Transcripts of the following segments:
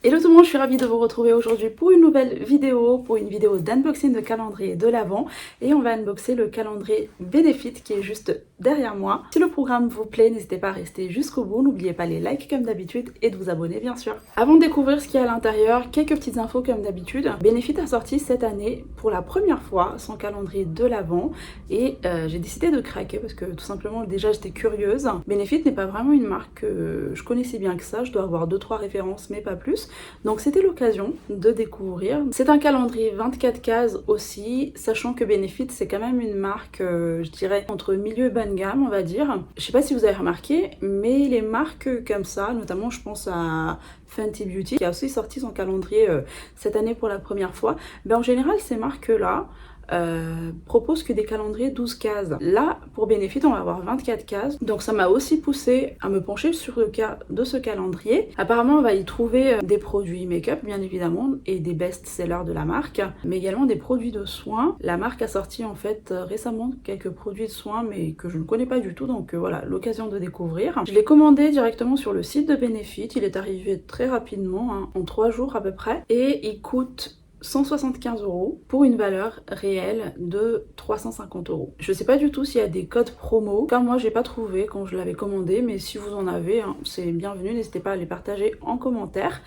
Hello tout le monde, je suis ravie de vous retrouver aujourd'hui pour une nouvelle vidéo, d'unboxing de calendrier de l'Avent. Et on va unboxer le calendrier Benefit qui est juste derrière moi. Si le programme vous plaît, n'hésitez pas à rester jusqu'au bout. N'oubliez pas les likes comme d'habitude et de vous abonner bien sûr. Avant de découvrir ce qu'il y a à l'intérieur, quelques petites infos comme d'habitude. Benefit a sorti cette année pour la première fois son calendrier de l'Avent. Et j'ai décidé de craquer parce que tout simplement déjà j'étais curieuse. Benefit n'est pas vraiment une marque que je connaissais bien que ça. Je dois avoir 2-3 références mais pas plus. Donc c'était l'occasion de découvrir. C'est un calendrier 24 cases aussi, sachant que Benefit c'est quand même une marque, je dirais, entre milieu et bas de gamme on va dire. Je sais pas si vous avez remarqué, mais les marques comme ça, notamment je pense à Fenty Beauty, qui a aussi sorti son calendrier cette année pour la première fois, en général ces marques-là, propose que des calendriers 12 cases. Là, pour Benefit, on va avoir 24 cases. Donc ça m'a aussi poussé à me pencher sur le cas de ce calendrier. Apparemment, on va y trouver des produits make-up, bien évidemment, et des best-sellers de la marque, mais également des produits de soins. La marque a sorti en fait récemment quelques produits de soins, mais que je ne connais pas du tout, donc voilà, l'occasion de découvrir. Je l'ai commandé directement sur le site de Benefit. Il est arrivé très rapidement, hein, en 3 jours à peu près, et il coûte 175 € pour une valeur réelle de 350 €. Je sais pas du tout s'il y a des codes promo, car moi j'ai pas trouvé quand je l'avais commandé, mais si vous en avez, hein, c'est bienvenu, n'hésitez pas à les partager en commentaire.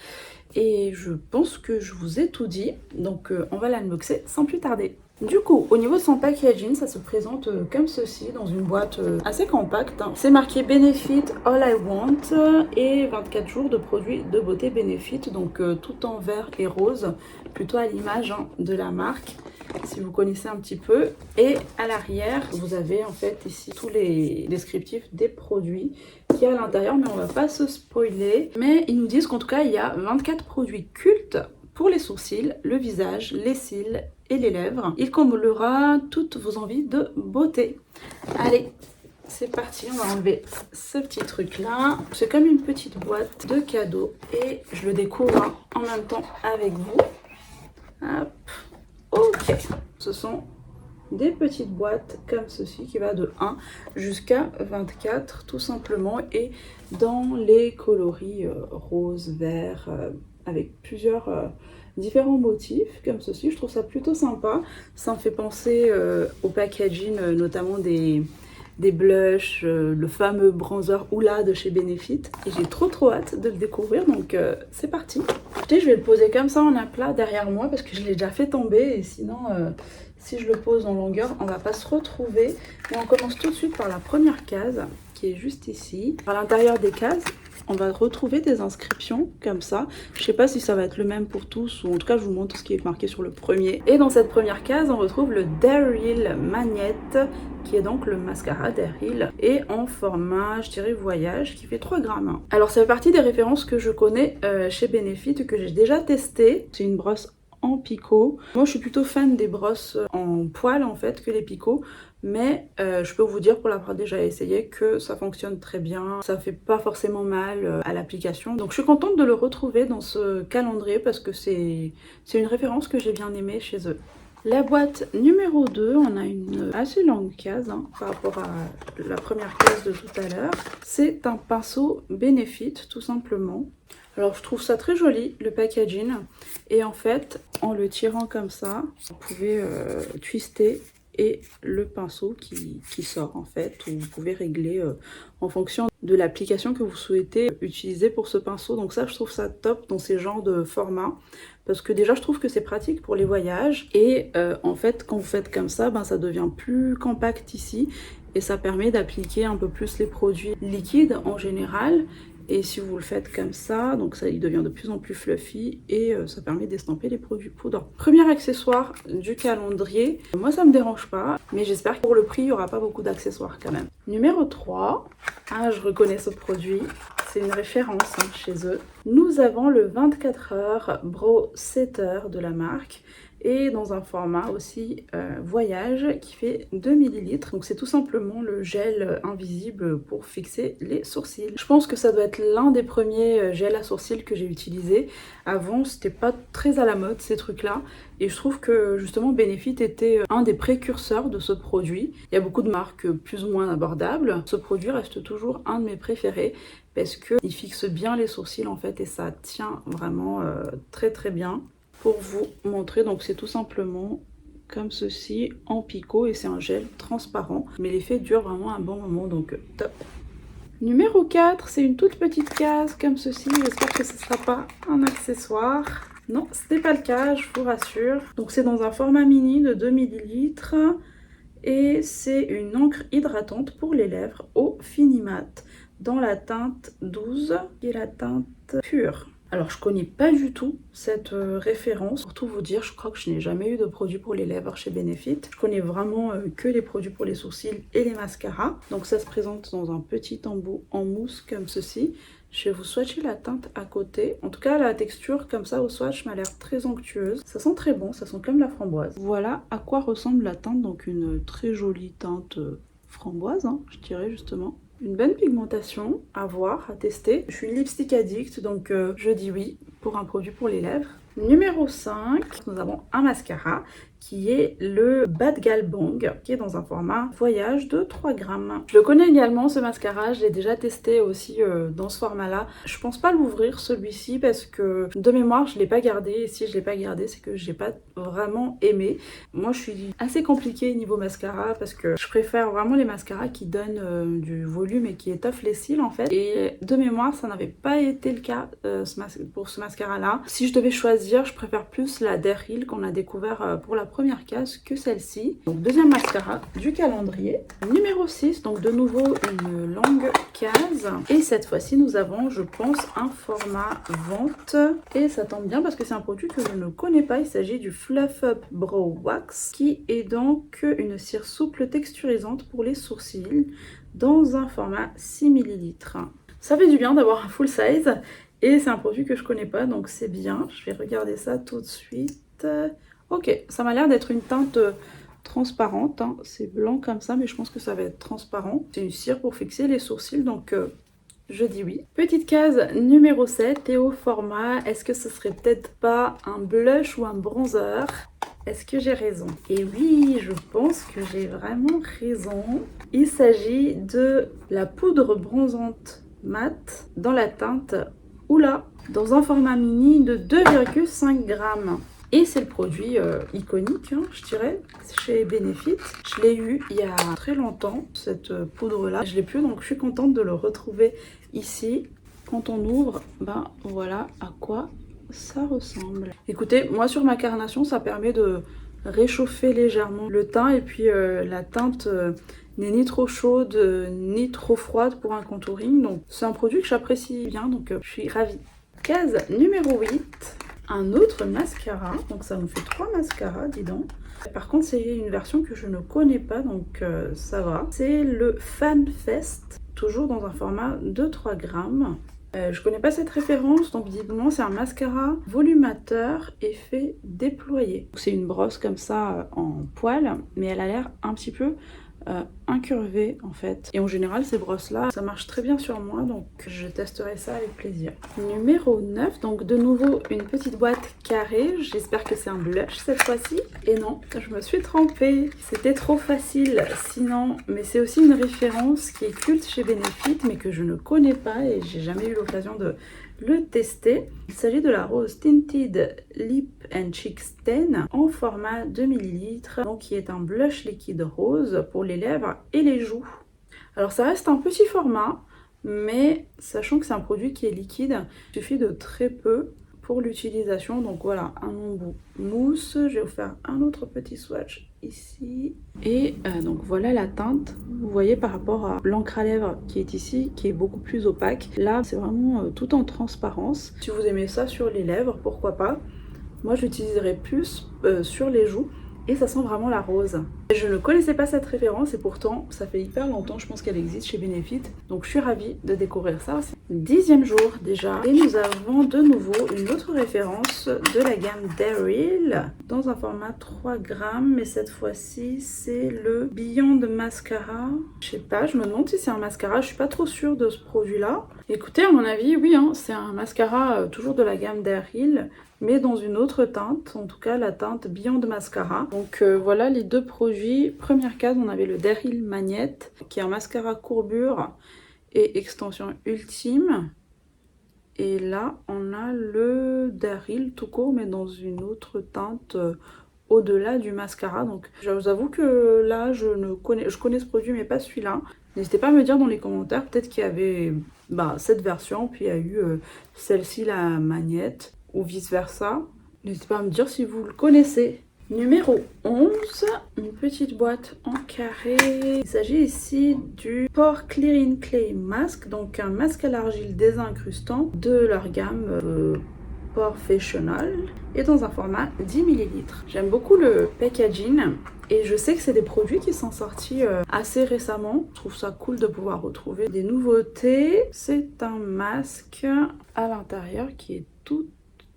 Et je pense que je vous ai tout dit, donc on va l'unboxer sans plus tarder. Du coup, au niveau de son packaging, ça se présente comme ceci, dans une boîte assez compacte. C'est marqué Benefit All I Want et 24 jours de produits de beauté Benefit, donc tout en vert et rose, plutôt à l'image de la marque, si vous connaissez un petit peu. Et à l'arrière, vous avez en fait ici tous les descriptifs des produits qu'il y a à l'intérieur, mais on va pas se spoiler. Mais ils nous disent qu'en tout cas, il y a 24 produits cultes pour les sourcils, le visage, les cils et les lèvres. Il comblera toutes vos envies de beauté. Allez, c'est parti, on va enlever ce petit truc là. C'est comme une petite boîte de cadeaux et je le découvre en même temps avec vous. Hop, ok. Ce sont des petites boîtes comme ceci qui va de 1 jusqu'à 24 tout simplement, et dans les coloris rose, vert, avec plusieurs différents motifs comme ceci. Je trouve ça plutôt sympa. Ça me fait penser au packaging, notamment des blushs, le fameux bronzer Hoola de chez Benefit, et j'ai trop hâte de le découvrir, donc c'est parti. Écoutez, je vais le poser comme ça en aplat derrière moi parce que je l'ai déjà fait tomber, et sinon si je le pose en longueur on va pas se retrouver. Mais on commence tout de suite par la première case qui est juste ici. À l'intérieur des cases, on va retrouver des inscriptions comme ça. Je sais pas si ça va être le même pour tous, ou en tout cas je vous montre ce qui est marqué sur le premier. Et dans cette première case, on retrouve le Daryl Magnette, qui est donc le mascara Daryl, et en format, je dirais, voyage, qui fait 3 grammes. Alors ça fait partie des références que je connais chez Benefit, que j'ai déjà testé. C'est une brosse en picot. Moi je suis plutôt fan des brosses en poil en fait que les picots, mais je peux vous dire, pour l'avoir déjà essayé, que ça fonctionne très bien, ça fait pas forcément mal à l'application. Donc je suis contente de le retrouver dans ce calendrier parce que c'est une référence que j'ai bien aimée chez eux. La boîte numéro 2, on a une assez longue case hein, par rapport à la première case de tout à l'heure. C'est un pinceau Benefit tout simplement. Alors je trouve ça très joli, le packaging, et en fait en le tirant comme ça, vous pouvez twister et le pinceau qui sort en fait, ou vous pouvez régler en fonction de l'application que vous souhaitez utiliser pour ce pinceau. Donc ça, je trouve ça top dans ces genres de formats, parce que déjà je trouve que c'est pratique pour les voyages, et en fait quand vous faites comme ça, ça devient plus compact ici, et ça permet d'appliquer un peu plus les produits liquides en général. Et si vous le faites comme ça, donc ça il devient de plus en plus fluffy, et ça permet d'estamper les produits poudre. Premier accessoire du calendrier, moi ça me dérange pas, mais j'espère que pour le prix il n'y aura pas beaucoup d'accessoires quand même. Numéro 3, ah je reconnais ce produit, c'est une référence hein, chez eux. Nous avons le 24 heures Brow Setter de la marque, et dans un format aussi voyage qui fait 2 ml. Donc c'est tout simplement le gel invisible pour fixer les sourcils. Je pense que ça doit être l'un des premiers gels à sourcils que j'ai utilisé. Avant c'était pas très à la mode ces trucs là, et je trouve que justement Benefit était un des précurseurs de ce produit. Il y a beaucoup de marques plus ou moins abordables. Ce produit reste toujours un de mes préférés parce qu'il fixe bien les sourcils en fait et ça tient vraiment très très bien. Pour vous montrer, donc c'est tout simplement comme ceci en picot et c'est un gel transparent, mais l'effet dure vraiment un bon moment, donc top. Numéro 4, c'est une toute petite case comme ceci. J'espère que ce ne sera pas un accessoire. Non, ce n'est pas le cas, je vous rassure. Donc c'est dans un format mini de 2 ml et c'est une encre hydratante pour les lèvres au Finimat dans la teinte 12 qui est la teinte pure. Alors je connais pas du tout cette référence, pour tout vous dire, je crois que je n'ai jamais eu de produit pour les lèvres chez Benefit. Je connais vraiment que les produits pour les sourcils et les mascaras. Donc ça se présente dans un petit embout en mousse comme ceci. Je vais vous swatcher la teinte à côté. En tout cas la texture comme ça au swatch m'a l'air très onctueuse. Ça sent très bon, ça sent comme la framboise. Voilà à quoi ressemble la teinte, donc une très jolie teinte framboise, hein, je dirais justement. Une bonne pigmentation à voir, à tester. Je suis lipstick addict, donc je dis oui pour un produit pour les lèvres. Numéro 5, nous avons un mascara qui est le Bad Gal Bang, qui est dans un format voyage de 3 grammes. Je le connais également ce mascara, je l'ai déjà testé aussi dans ce format là. Je pense pas l'ouvrir celui-ci parce que de mémoire je l'ai pas gardé, et si je l'ai pas gardé c'est que j'ai pas vraiment aimé. Moi je suis assez compliquée niveau mascara parce que je préfère vraiment les mascaras qui donnent du volume et qui étoffent les cils en fait. Et de mémoire ça n'avait pas été le cas pour ce mascara là. Si je devais choisir, je préfère plus la Daryl qu'on a découvert pour la première case que celle-ci. Donc deuxième mascara du calendrier. Numéro 6, donc de nouveau une longue case. Et cette fois-ci nous avons, je pense, un format vente. Et ça tombe bien parce que c'est un produit que je ne connais pas. Il s'agit du Fluff Up Brow Wax, qui est donc une cire souple texturisante pour les sourcils dans un format 6 ml. Ça fait du bien d'avoir un full size. Et c'est un produit que je connais pas, donc c'est bien. Je vais regarder ça tout de suite. Ok, ça m'a l'air d'être une teinte transparente. Hein. C'est blanc comme ça, mais je pense que ça va être transparent. C'est une cire pour fixer les sourcils, donc je dis oui. Petite case numéro 7, et au format, est-ce que ce serait peut-être pas un blush ou un bronzer? Est-ce que j'ai raison? Et oui, je pense que j'ai vraiment raison. Il s'agit de la poudre bronzante mat dans la teinte Oula, dans un format mini de 2,5 grammes. Et c'est le produit iconique, hein, je dirais, chez Benefit. Je l'ai eu il y a très longtemps, cette poudre-là. Je l'ai plus, donc je suis contente de le retrouver ici. Quand on ouvre, ben voilà à quoi ça ressemble. Écoutez, moi sur ma carnation, ça permet de réchauffer légèrement le teint. Et puis la teinte n'est ni trop chaude, ni trop froide pour un contouring. Donc c'est un produit que j'apprécie bien, donc je suis ravie. Case numéro 8. Un autre mascara, donc ça nous fait 3 mascaras, dis donc. Par contre, c'est une version que je ne connais pas, donc ça va. C'est le Fan Fest, toujours dans un format de 3 grammes. Je connais pas cette référence, donc visiblement c'est un mascara volumateur effet déployé. C'est une brosse comme ça en poil, mais elle a l'air un petit peu incurvée en fait. Et en général ces brosses là ça marche très bien sur moi, donc je testerai ça avec plaisir. Numéro 9, donc de nouveau une petite boîte carrée. J'espère que c'est un blush cette fois-ci. Et non, je me suis trompée, c'était trop facile sinon. Mais c'est aussi une référence qui est culte chez Benefit mais que je ne connais pas et j'ai jamais eu l'occasion de le tester. Il s'agit de la Rose Tinted Lip and Cheek Stain en format 2 ml, donc qui est un blush liquide rose pour les lèvres et les joues. Alors ça reste un petit format, mais sachant que c'est un produit qui est liquide, il suffit de très peu pour l'utilisation. Donc voilà, un embout mousse. Je vais vous faire un autre petit swatch ici. Et donc voilà la teinte. Vous voyez par rapport à l'encre à lèvres qui est ici, qui est beaucoup plus opaque. Là, c'est vraiment tout en transparence. Si vous aimez ça sur les lèvres, pourquoi pas. Moi, je l'utiliserai plus sur les joues. Et ça sent vraiment la rose. Je ne connaissais pas cette référence et pourtant ça fait hyper longtemps, je pense qu'elle existe chez Benefit. Donc je suis ravie de découvrir ça aussi. 10e jour déjà. Et nous avons de nouveau une autre référence de la gamme Daryl dans un format 3 grammes. Mais cette fois-ci c'est le Beyond Mascara. Je sais pas, je me demande si c'est un mascara. Je suis pas trop sûre de ce produit là. Écoutez, à mon avis, oui, hein, c'est un mascara toujours de la gamme Daryl, mais dans une autre teinte, en tout cas la teinte Beyond Mascara. Donc voilà les deux produits. Première case, on avait le Daryl Magnette, qui est un mascara courbure et extension ultime. Et là, on a le Daryl tout court, mais dans une autre teinte au-delà du mascara. Donc je vous avoue que là, je connais ce produit, mais pas celui-là. N'hésitez pas à me dire dans les commentaires, peut-être qu'il y avait cette version, puis il y a eu celle-ci, la Magnette, ou vice-versa. N'hésitez pas à me dire si vous le connaissez. Numéro 11, une petite boîte en carré. Il s'agit ici du Pore Clearing Clay Mask, donc un masque à l'argile désincrustant de leur gamme Porefessional et dans un format 10 ml. J'aime beaucoup le packaging et je sais que c'est des produits qui sont sortis assez récemment. Je trouve ça cool de pouvoir retrouver des nouveautés. C'est un masque à l'intérieur qui est tout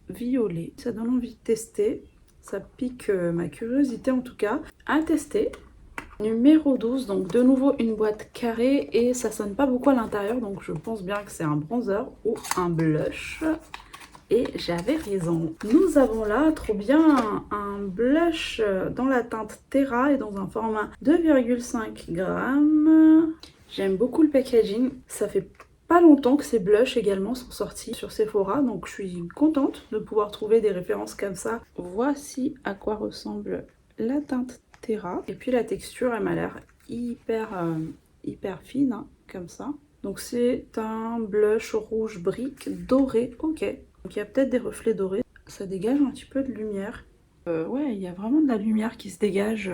violet. Ça donne envie de tester. Ça pique ma curiosité en tout cas. À tester. Numéro 12, donc de nouveau une boîte carrée et ça sonne pas beaucoup à l'intérieur, donc je pense bien que c'est un bronzer ou un blush. Et j'avais raison. Nous avons là, trop bien, un blush dans la teinte Terra et dans un format 2,5 grammes. J'aime beaucoup le packaging. Ça fait pas longtemps que ces blushs également sont sortis sur Sephora, donc je suis contente de pouvoir trouver des références comme ça. Voici à quoi ressemble la teinte Terra. Et puis la texture, elle m'a l'air hyper fine, hein, comme ça. Donc c'est un blush rouge brique doré, ok. Donc il y a peut-être des reflets dorés. Ça dégage un petit peu de lumière. Ouais, il y a vraiment de la lumière qui se dégage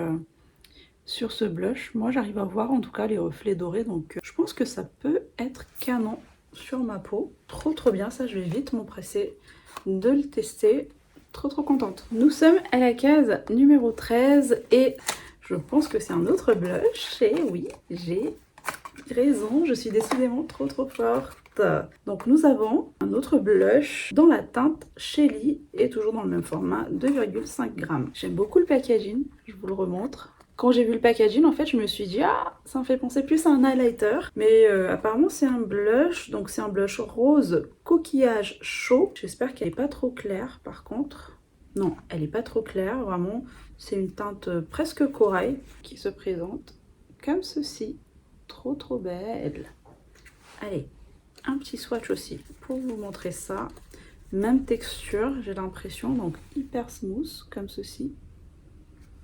sur ce blush. Moi, j'arrive à voir en tout cas les reflets dorés. Donc je pense que ça peut être canon sur ma peau. Trop bien, ça je vais vite m'empresser de le tester. Trop contente. Nous sommes à la case numéro 13 et je pense que c'est un autre blush. Et oui, j'ai raison, je suis décidément trop forte. Donc nous avons un autre blush dans la teinte Shelly et toujours dans le même format, 2,5 grammes. J'aime beaucoup le packaging, je vous le remontre. Quand j'ai vu le packaging, en fait, je me suis dit, ah, ça me fait penser plus à un highlighter. Mais apparemment, c'est un blush, donc c'est un blush rose coquillage chaud. J'espère qu'elle n'est pas trop claire, par contre. Non, elle n'est pas trop claire, vraiment. C'est une teinte presque corail qui se présente comme ceci. Trop belle. Allez, un petit swatch aussi pour vous montrer ça. Même texture, j'ai l'impression, donc hyper smooth comme ceci.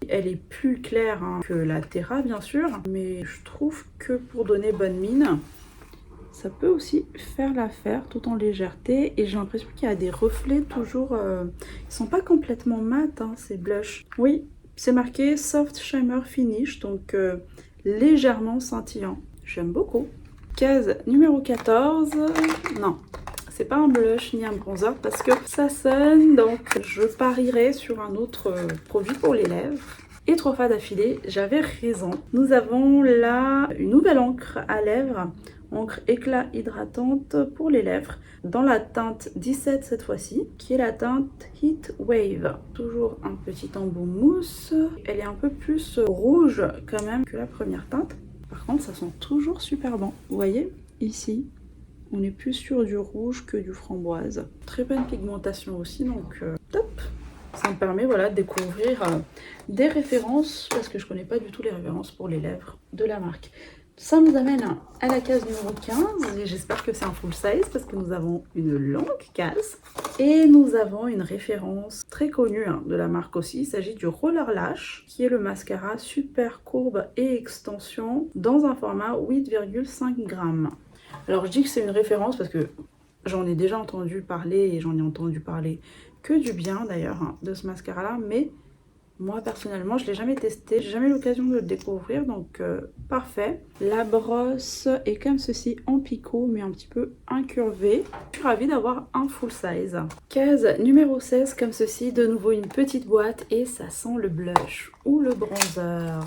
Elle est plus claire hein, que la Terra bien sûr, mais je trouve que pour donner bonne mine, ça peut aussi faire l'affaire tout en légèreté. Et j'ai l'impression qu'il y a des reflets toujours, ils sont pas complètement mat hein, ces blushs. Oui, c'est marqué Soft Shimmer Finish, donc légèrement scintillant. J'aime beaucoup. Case numéro 14. Non, c'est pas un blush ni un bronzer parce que ça sonne. Donc je parierai sur un autre produit pour les lèvres. Et 3 fois d'affilée, j'avais raison. Nous avons là une nouvelle encre à lèvres. Encre éclat hydratante pour les lèvres. Dans la teinte 17 cette fois-ci, qui est la teinte Heat Wave. Toujours un petit embout mousse. Elle est un peu plus rouge quand même que la première teinte. Par contre, ça sent toujours super bon. Vous voyez, ici, on est plus sur du rouge que du framboise. Très bonne pigmentation aussi, donc top. Ça me permet voilà, de découvrir des références, parce que je connais pas du tout les références pour les lèvres de la marque. Ça nous amène à la case numéro 15, et j'espère que c'est un full size, parce que nous avons une longue case. Et nous avons une référence très connue hein, de la marque aussi. Il s'agit du Roller Lash, qui est le mascara super courbe et extension dans un format 8,5 grammes. Alors je dis que c'est une référence parce que j'en ai déjà entendu parler, et j'en ai entendu parler que du bien d'ailleurs hein, de ce mascara là, mais Moi personnellement je l'ai jamais testé, j'ai jamais eu l'occasion de le découvrir, donc parfait. La brosse est comme ceci en picot mais un petit peu incurvée. Je suis ravie d'avoir un full size. Case numéro 16 comme ceci, de nouveau une petite boîte et ça sent le blush ou le bronzer.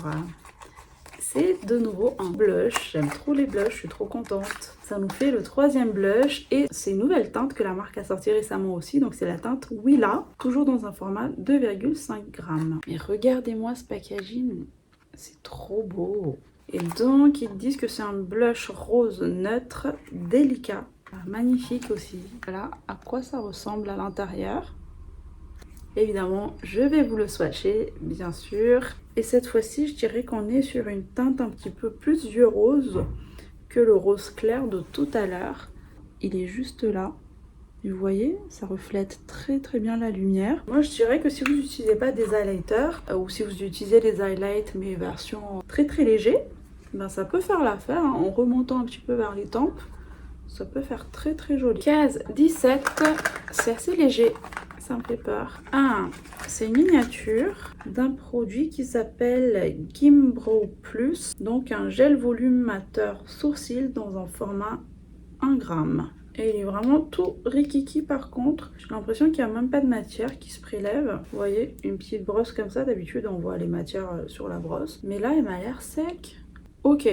C'est de nouveau un blush, j'aime trop les blushs, je suis trop contente. Ça nous fait le 3e blush et c'est une nouvelle teinte que la marque a sorti récemment aussi, donc c'est la teinte Willa, toujours dans un format 2,5 g. Mais regardez-moi ce packaging, c'est trop beau. Et donc ils disent que c'est un blush rose neutre, délicat, magnifique aussi. Voilà à quoi ça ressemble à l'intérieur. Évidemment, je vais vous le swatcher, bien sûr. Et cette fois-ci, je dirais qu'on est sur une teinte un petit peu plus vieux rose que le rose clair de tout à l'heure. Il est juste là. Vous voyez, ça reflète très très bien la lumière. Moi, je dirais que si vous n'utilisez pas des highlighters, ou si vous utilisez les highlights mais version très très léger, ben ça peut faire l'affaire, hein, en remontant un petit peu vers les tempes. Ça peut faire très très joli. Case 17, c'est assez léger. Ça me fait peur. Ah, c'est une miniature d'un produit qui s'appelle Gimbro Plus. Donc un gel volumateur sourcil dans un format 1 g. Et il est vraiment tout rikiki par contre. J'ai l'impression qu'il n'y a même pas de matière qui se prélève. Vous voyez, une petite brosse comme ça. D'habitude, on voit les matières sur la brosse. Mais là, elle m'a l'air sec. Ok.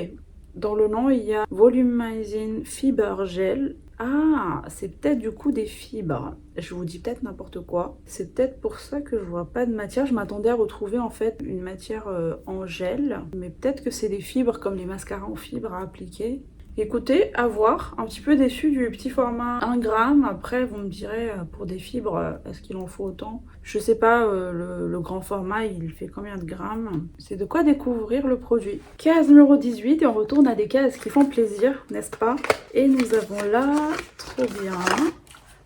Dans le nom, il y a Volumizing Fiber Gel. Ah, c'est peut-être du coup des fibres. Je vous dis peut-être n'importe quoi. C'est peut-être pour ça que je vois pas de matière. Je m'attendais à retrouver en fait une matière en gel. Mais peut-être que c'est des fibres comme les mascaras en fibres à appliquer. Écoutez, à voir. Un petit peu déçue du petit format 1 g. Après, vous me direz, pour des fibres, est-ce qu'il en faut autant? Je sais pas, le grand format, il fait combien de grammes? C'est de quoi découvrir le produit. Case numéro 18, et on retourne à des cases qui font plaisir, n'est-ce pas? Et nous avons là, trop bien,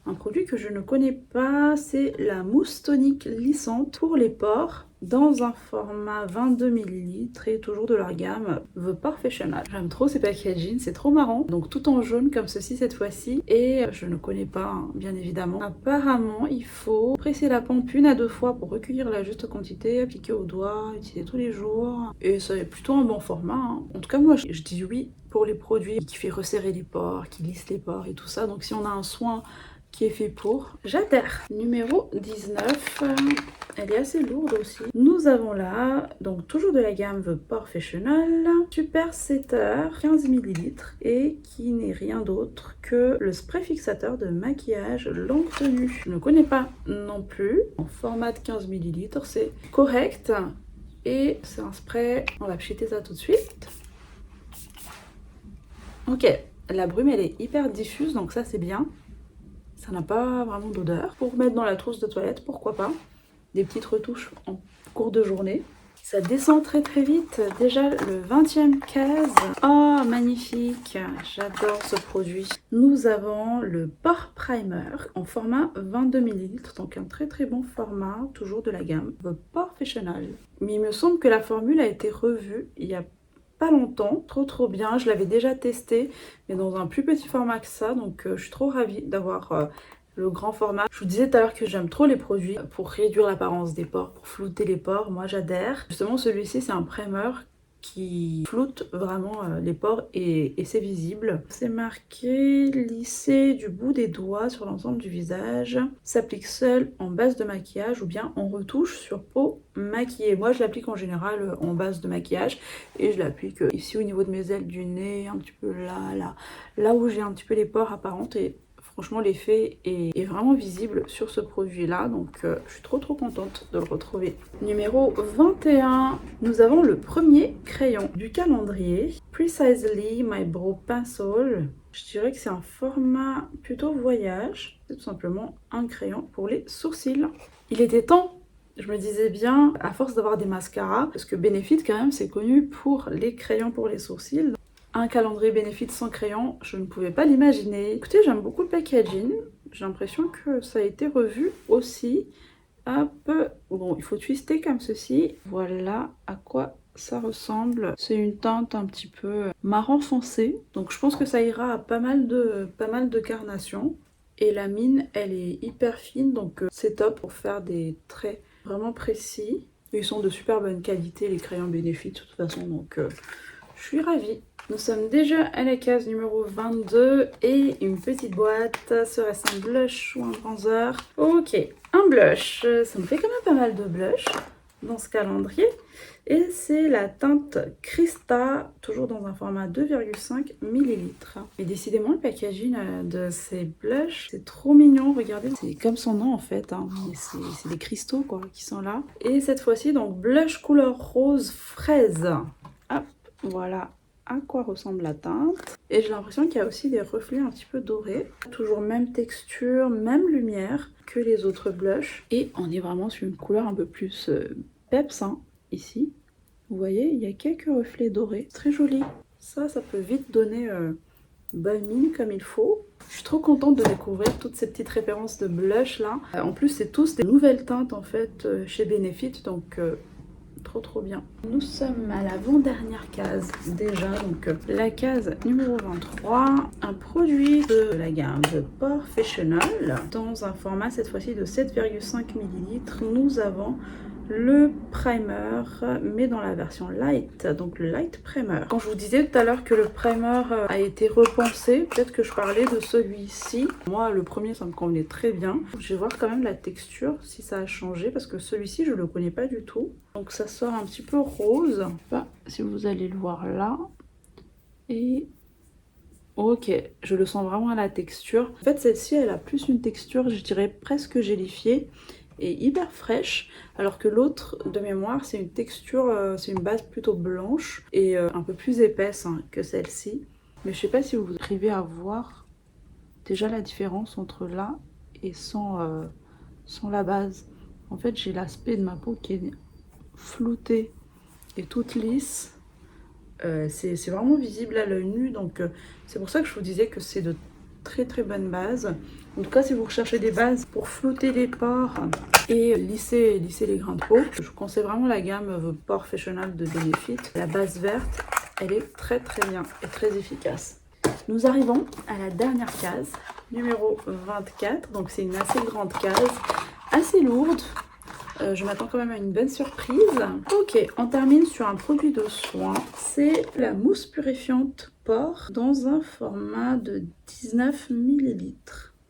un produit que je ne connais pas, c'est la mousse tonique lissante pour les pores dans un format 22 ml et toujours de leur gamme The Professional. J'aime trop ces packaging, c'est trop marrant. Donc tout en jaune comme ceci cette fois-ci et je ne connais pas hein, bien évidemment. Apparemment il faut presser la pompe 1 à 2 fois pour recueillir la juste quantité, appliquer au doigt, utiliser tous les jours et c'est plutôt un bon format. Hein. En tout cas moi je dis oui pour les produits qui fait resserrer les pores, qui lissent les pores et tout ça. Donc si on a un soin qui est fait pour, j'adhère. Numéro 19, elle est assez lourde aussi. Nous avons là, donc toujours de la gamme The Professional, Super Setter 15 ml et qui n'est rien d'autre que le spray fixateur de maquillage longue tenue. Je ne connais pas non plus. En format de 15 ml, c'est correct et c'est un spray. On va pchiter ça tout de suite. Ok, la brume elle est hyper diffuse donc ça c'est bien. Ça n'a pas vraiment d'odeur. Pour mettre dans la trousse de toilette, pourquoi pas. Des petites retouches en cours de journée. Ça descend très très vite. Déjà le 20e case. Oh magnifique. J'adore ce produit. Nous avons le Pore Primer en format 22 ml. Donc un très très bon format. Toujours de la gamme The Professional. Mais il me semble que la formule a été revue il y a pas longtemps, trop bien, je l'avais déjà testé mais dans un plus petit format que ça, donc je suis trop ravie d'avoir le grand format. Je vous disais tout à l'heure que j'aime trop les produits pour réduire l'apparence des pores, pour flouter les pores, moi j'adhère. Justement celui-ci c'est un primer qui floute vraiment les pores et c'est visible. C'est marqué lisser du bout des doigts sur l'ensemble du visage. S'applique seul en base de maquillage ou bien en retouche sur peau maquillée. Moi je l'applique en général en base de maquillage et je l'applique ici au niveau de mes ailes du nez, un petit peu là où j'ai un petit peu les pores apparentes et franchement l'effet est vraiment visible sur ce produit là, donc je suis trop contente de le retrouver. Numéro 21, nous avons le premier crayon du calendrier, Precisely My Brow Pencil. Je dirais que c'est un format plutôt voyage, c'est tout simplement un crayon pour les sourcils. Il était temps, je me disais bien, à force d'avoir des mascaras, parce que Benefit quand même c'est connu pour les crayons pour les sourcils. Un calendrier Benefit sans crayon, je ne pouvais pas l'imaginer. Écoutez, j'aime beaucoup le packaging. J'ai l'impression que ça a été revu aussi. Hop, bon, il faut twister comme ceci. Voilà à quoi ça ressemble. C'est une teinte un petit peu marron foncé. Donc je pense que ça ira à pas mal de carnations. Et la mine, elle est hyper fine, donc c'est top pour faire des traits vraiment précis. Ils sont de super bonne qualité, les crayons Benefit de toute façon, donc je suis ravie. Nous sommes déjà à la case numéro 22 et une petite boîte. Serait-ce un blush ou un bronzer? Ok, un blush. Ça me fait quand même pas mal de blush dans ce calendrier. Et c'est la teinte Krista, toujours dans un format 2,5 ml. Et décidément, le packaging de ces blushs, c'est trop mignon. Regardez, c'est comme son nom en fait. Hein. C'est des cristaux quoi qui sont là. Et cette fois-ci, donc blush couleur rose fraise. Hop, voilà à quoi ressemble la teinte. Et j'ai l'impression qu'il y a aussi des reflets un petit peu dorés. Toujours même texture, même lumière que les autres blushs. Et on est vraiment sur une couleur un peu plus peps hein, ici. Vous voyez, il y a quelques reflets dorés. Très joli. Ça peut vite donner bonne mine comme il faut. Je suis trop contente de découvrir toutes ces petites références de blush là. En plus, c'est tous des nouvelles teintes en fait chez Benefit. Donc trop bien. Nous sommes à l'avant-dernière case déjà, donc la case numéro 23, un produit de la gamme de Professional dans un format cette fois-ci de 7,5 ml. Nous avons le primer, mais dans la version light, donc le light primer. Quand je vous disais tout à l'heure que le primer a été repensé, peut-être que je parlais de celui-ci. Moi, le premier, ça me convenait très bien. Je vais voir quand même la texture, si ça a changé, parce que celui-ci, je le connais pas du tout. Donc ça sort un petit peu rose. Enfin, si vous allez le voir là. Et ok, je le sens vraiment à la texture. En fait, celle-ci, elle a plus une texture, je dirais, presque gélifiée et hyper fraîche, alors que l'autre de mémoire c'est une texture, c'est une base plutôt blanche et un peu plus épaisse hein, que celle-ci. Mais je sais pas si vous arrivez à voir déjà la différence entre là et sans la base. En fait j'ai l'aspect de ma peau qui est floutée et toute lisse. C'est vraiment visible à l'œil nu, donc c'est pour ça que je vous disais que c'est de très bonnes bases. En tout cas, si vous recherchez des bases pour flouter les pores et lisser les grains de peau, je vous conseille vraiment la gamme Professional de Benefit. La base verte, elle est très bien et très efficace. Nous arrivons à la dernière case, numéro 24. Donc c'est une assez grande case, assez lourde. Je m'attends quand même à une bonne surprise. Ok, on termine sur un produit de soin. C'est la mousse purifiante pores dans un format de 19 ml.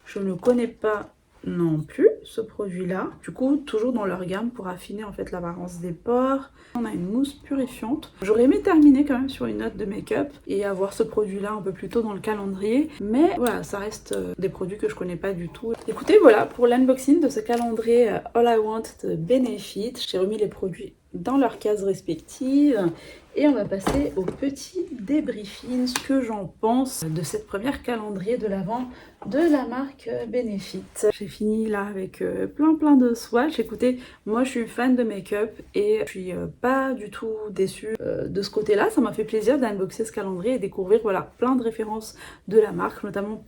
Je ne connais pas non plus ce produit-là. Du coup, toujours dans leur gamme pour affiner en fait l'apparence des pores. On a une mousse purifiante. J'aurais aimé terminer quand même sur une note de make-up et avoir ce produit-là un peu plus tôt dans le calendrier. Mais voilà, ça reste des produits que je connais pas du tout. Écoutez, voilà pour l'unboxing de ce calendrier All I Want de Benefit. J'ai remis les produits dans leurs cases respectives. Et on va passer au petit débriefing, ce que j'en pense de cette première calendrier de l'Avent de la marque Benefit. J'ai fini là avec plein de swatchs. Écoutez, moi je suis fan de make-up et je suis pas du tout déçue de ce côté-là. Ça m'a fait plaisir d'unboxer ce calendrier et découvrir voilà, plein de références de la marque, notamment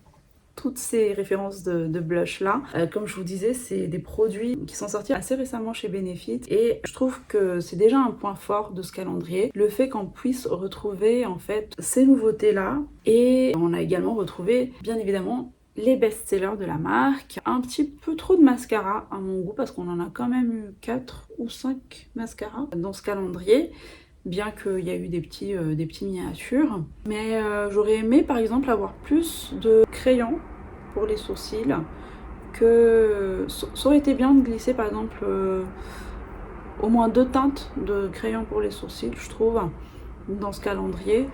toutes ces références de blush là. Comme je vous disais, c'est des produits qui sont sortis assez récemment chez Benefit et je trouve que c'est déjà un point fort de ce calendrier, le fait qu'on puisse retrouver en fait ces nouveautés là. Et on a également retrouvé bien évidemment les best-sellers de la marque, un petit peu trop de mascara à mon goût parce qu'on en a quand même eu 4 ou 5 mascaras dans ce calendrier, bien qu'il y a eu des petits miniatures. Mais j'aurais aimé par exemple avoir plus de crayons pour les sourcils, que ça aurait été bien de glisser par exemple au moins 2 teintes de crayons pour les sourcils, je trouve, dans ce calendrier.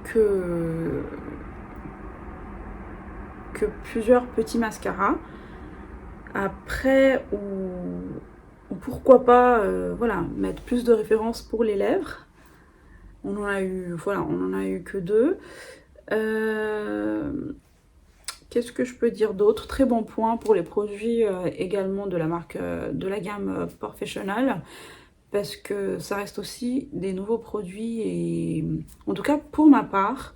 Que plusieurs petits mascaras. Après, ou pourquoi pas voilà, mettre plus de références pour les lèvres. On en a eu, voilà, on en a eu que 2. Qu'est-ce que je peux dire d'autre? Très bon point pour les produits également de la marque, de la gamme Professional, parce que ça reste aussi des nouveaux produits et en tout cas pour ma part,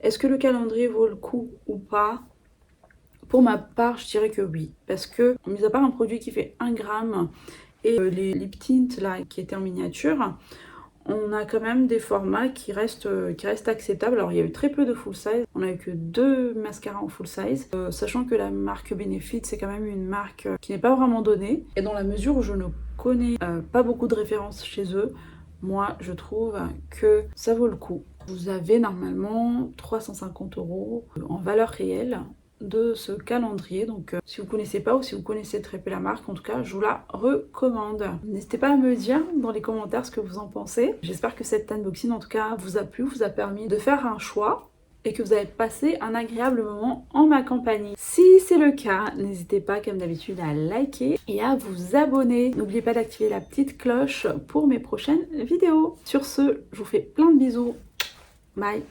est-ce que le calendrier vaut le coup ou pas? Pour ma part, je dirais que oui, parce que mis à part un produit qui fait 1 gramme et les lip tints là qui étaient en miniature, on a quand même des formats qui restent acceptables. Alors il y a eu très peu de full size, on a eu que 2 mascaras en full size, sachant que la marque Benefit c'est quand même une marque qui n'est pas vraiment donnée, et dans la mesure où je ne connais pas beaucoup de références chez eux, moi je trouve que ça vaut le coup. Vous avez normalement 350 € en valeur réelle de ce calendrier, donc si vous connaissez pas ou si vous connaissez très peu la marque, en tout cas je vous la recommande. N'hésitez pas à me dire dans les commentaires ce que vous en pensez. J'espère que cette unboxing en tout cas vous a plu, vous a permis de faire un choix et que vous avez passé un agréable moment en ma compagnie. Si c'est le cas, n'hésitez pas comme d'habitude à liker et à vous abonner. N'oubliez pas d'activer la petite cloche pour mes prochaines vidéos. Sur ce, je vous fais plein de bisous. Bye.